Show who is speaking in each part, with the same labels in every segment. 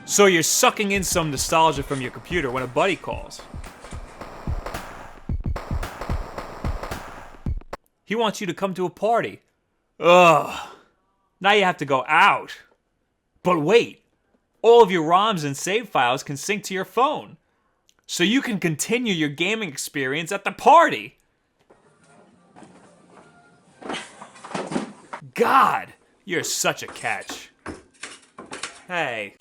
Speaker 1: So you're sucking in some nostalgia from your computer when a buddy calls. He wants you to come to a party. Ugh. Now you have to go out. But wait, all of your ROMs and save files can sync to your phone. So you can continue your gaming experience at the party. God, you're such a catch. Hey.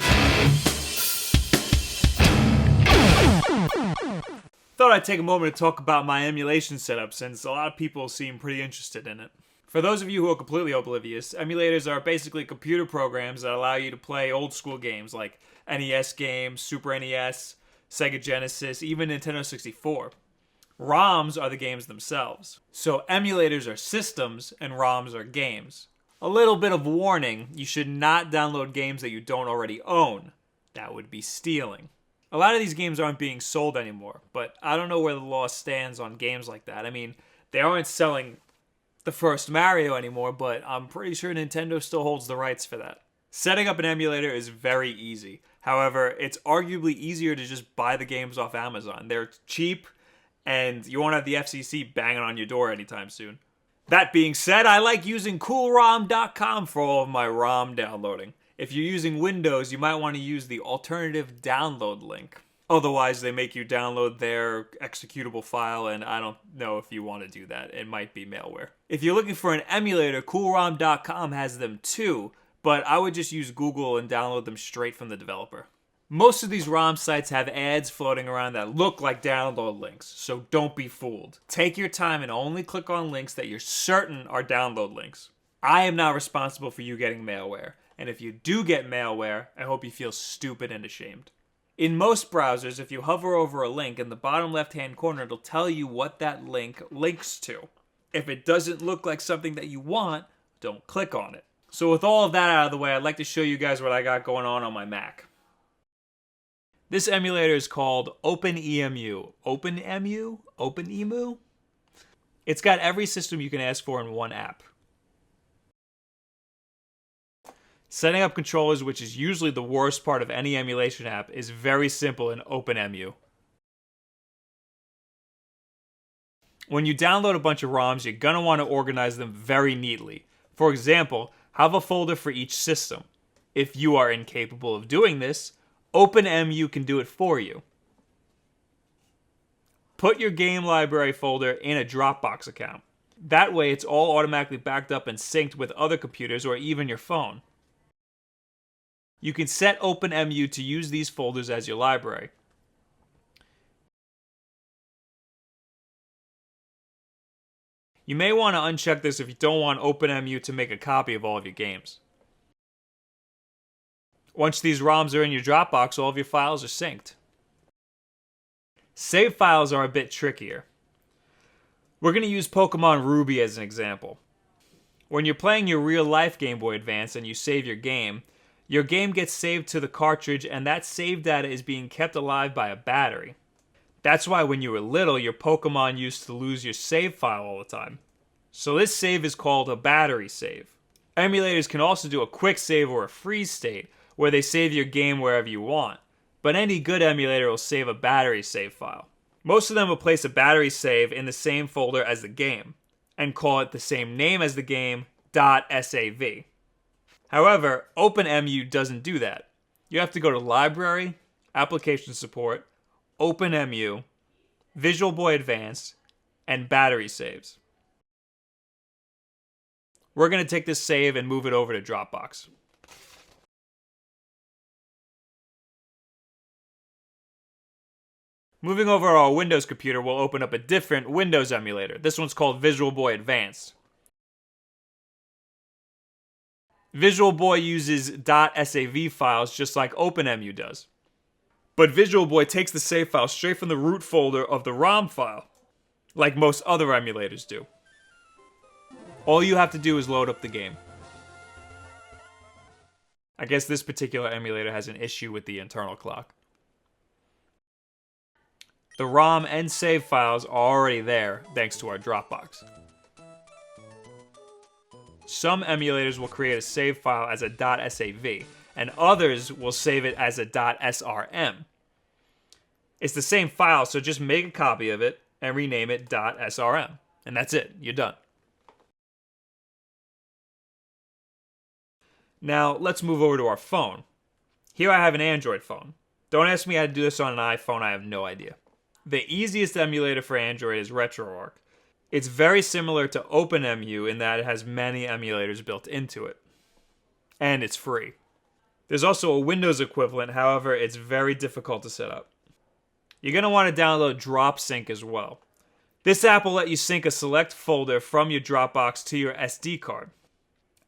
Speaker 1: Thought I'd take a moment to talk about my emulation setup since a lot of people seem pretty interested in it. For those of you who are completely oblivious, emulators are basically computer programs that allow you to play old school games like NES games, Super NES, Sega Genesis, even Nintendo 64. ROMs are the games themselves. So emulators are systems and ROMs are games. A little bit of warning, you should not download games that you don't already own. That would be stealing. A lot of these games aren't being sold anymore, but I don't know where the law stands on games like that. I mean, they aren't selling the first Mario anymore, but I'm pretty sure Nintendo still holds the rights for that. Setting up an emulator is very easy. However, it's arguably easier to just buy the games off Amazon. They're cheap, and you won't have the FCC banging on your door anytime soon. That being said, I like using coolrom.com for all of my ROM downloading. If you're using Windows, you might want to use the alternative download link. Otherwise, they make you download their executable file, and I don't know if you want to do that. It might be malware. If you're looking for an emulator, coolrom.com has them too, but I would just use Google and download them straight from the developer. Most of these ROM sites have ads floating around that look like download links, so don't be fooled. Take your time and only click on links that you're certain are download links. I am not responsible for you getting malware, and if you do get malware, I hope you feel stupid and ashamed. In most browsers, if you hover over a link, in the bottom left-hand corner, it'll tell you what that link links to. If it doesn't look like something that you want, don't click on it. So with all of that out of the way, I'd like to show you guys what I got going on my Mac. This emulator is called OpenEmu. OpenEmu? OpenEmu? It's got every system you can ask for in one app. Setting up controllers, which is usually the worst part of any emulation app, is very simple in OpenEmu. When you download a bunch of ROMs, you're going to want to organize them very neatly. For example, have a folder for each system. If you are incapable of doing this, OpenEmu can do it for you. Put your game library folder in a Dropbox account. That way it's all automatically backed up and synced with other computers or even your phone. You can set OpenEmu to use these folders as your library. You may want to uncheck this if you don't want OpenEmu to make a copy of all of your games. Once these ROMs are in your Dropbox, all of your files are synced. Save files are a bit trickier. We're going to use Pokemon Ruby as an example. When you're playing your real-life Game Boy Advance and you save your game gets saved to the cartridge, and that save data is being kept alive by a battery. That's why when you were little, your Pokemon used to lose your save file all the time. So this save is called a battery save. Emulators can also do a quick save or a freeze state, where they save your game wherever you want. But any good emulator will save a battery save file. Most of them will place a battery save in the same folder as the game, and call it the same name as the game, .sav. However, OpenEmu doesn't do that. You have to go to Library, Application Support, OpenEmu, Visual Boy Advance, and Battery Saves. We're going to take this save and move it over to Dropbox. Moving over our Windows computer, we'll open up a different Windows emulator. This one's called Visual Boy Advanced. Visual Boy uses .sav files just like OpenEmu does. But Visual Boy takes the save file straight from the root folder of the ROM file, like most other emulators do. All you have to do is load up the game. I guess this particular emulator has an issue with the internal clock. The ROM and save files are already there, thanks to our Dropbox. Some emulators will create a save file as a .sav, and others will save it as a .srm. It's the same file, so just make a copy of it and rename it .srm. And that's it. You're done. Now, let's move over to our phone. Here I have an Android phone. Don't ask me how to do this on an iPhone, I have no idea. The easiest emulator for Android is RetroArch. It's very similar to OpenEmu in that it has many emulators built into it. And it's free. There's also a Windows equivalent, however, it's very difficult to set up. You're going to want to download Dropsync as well. This app will let you sync a select folder from your Dropbox to your SD card.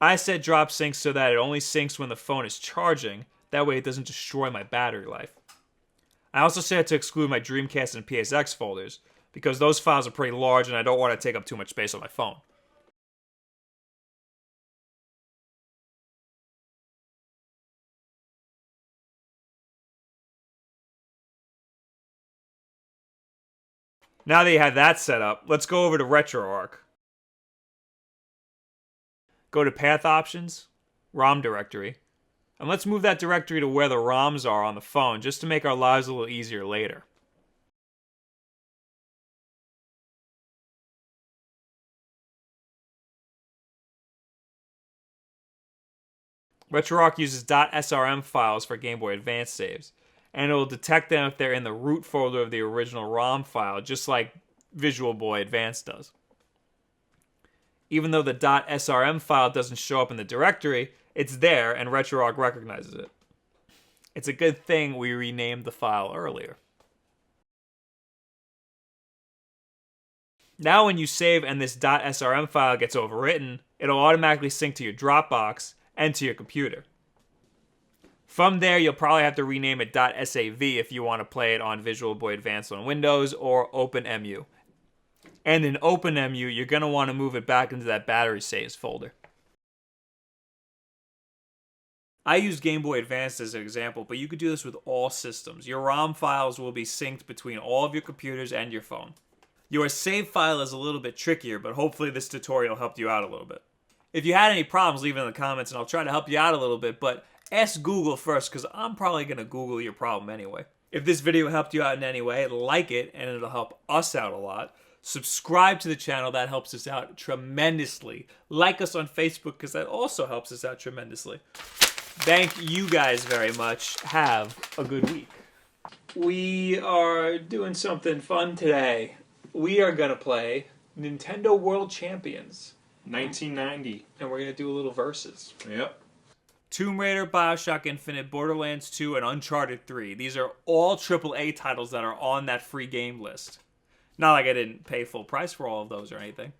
Speaker 1: I set Dropsync so that it only syncs when the phone is charging, that way it doesn't destroy my battery life. I also set it to exclude my Dreamcast and PSX folders, because those files are pretty large and I don't want to take up too much space on my phone. Now that you have that set up, let's go over to RetroArch. Go to Path Options, ROM Directory, and let's move that directory to where the ROMs are on the phone just to make our lives a little easier later. RetroArch uses .srm files for Game Boy Advance saves, and it will detect them if they're in the root folder of the original ROM file, just like Visual Boy Advance does. Even though the .srm file doesn't show up in the directory, it's there and RetroArch recognizes it. It's a good thing we renamed the file earlier. Now when you save and this .srm file gets overwritten, it'll automatically sync to your Dropbox and to your computer. From there, you'll probably have to rename it .sav if you want to play it on Visual Boy Advance on Windows or OpenEmu. And in OpenEmu, you're going to want to move it back into that battery saves folder. I used Game Boy Advance as an example, but you could do this with all systems. Your ROM files will be synced between all of your computers and your phone. Your save file is a little bit trickier, but hopefully this tutorial helped you out a little bit. If you had any problems, leave it in the comments and I'll try to help you out a little bit, but ask Google first because I'm probably going to Google your problem anyway. If this video helped you out in any way, like it and it'll help us out a lot. Subscribe to the channel, that helps us out tremendously. Like us on Facebook because that also helps us out tremendously. Thank you guys very much. Have a good week. We are doing something fun today. We are going to play Nintendo World Champions.
Speaker 2: 1990.
Speaker 1: And we're going to do a little versus.
Speaker 2: Yep.
Speaker 1: Tomb Raider, BioShock Infinite, Borderlands 2, and Uncharted 3. These are all AAA titles that are on that free game list. Not like I didn't pay full price for all of those or anything.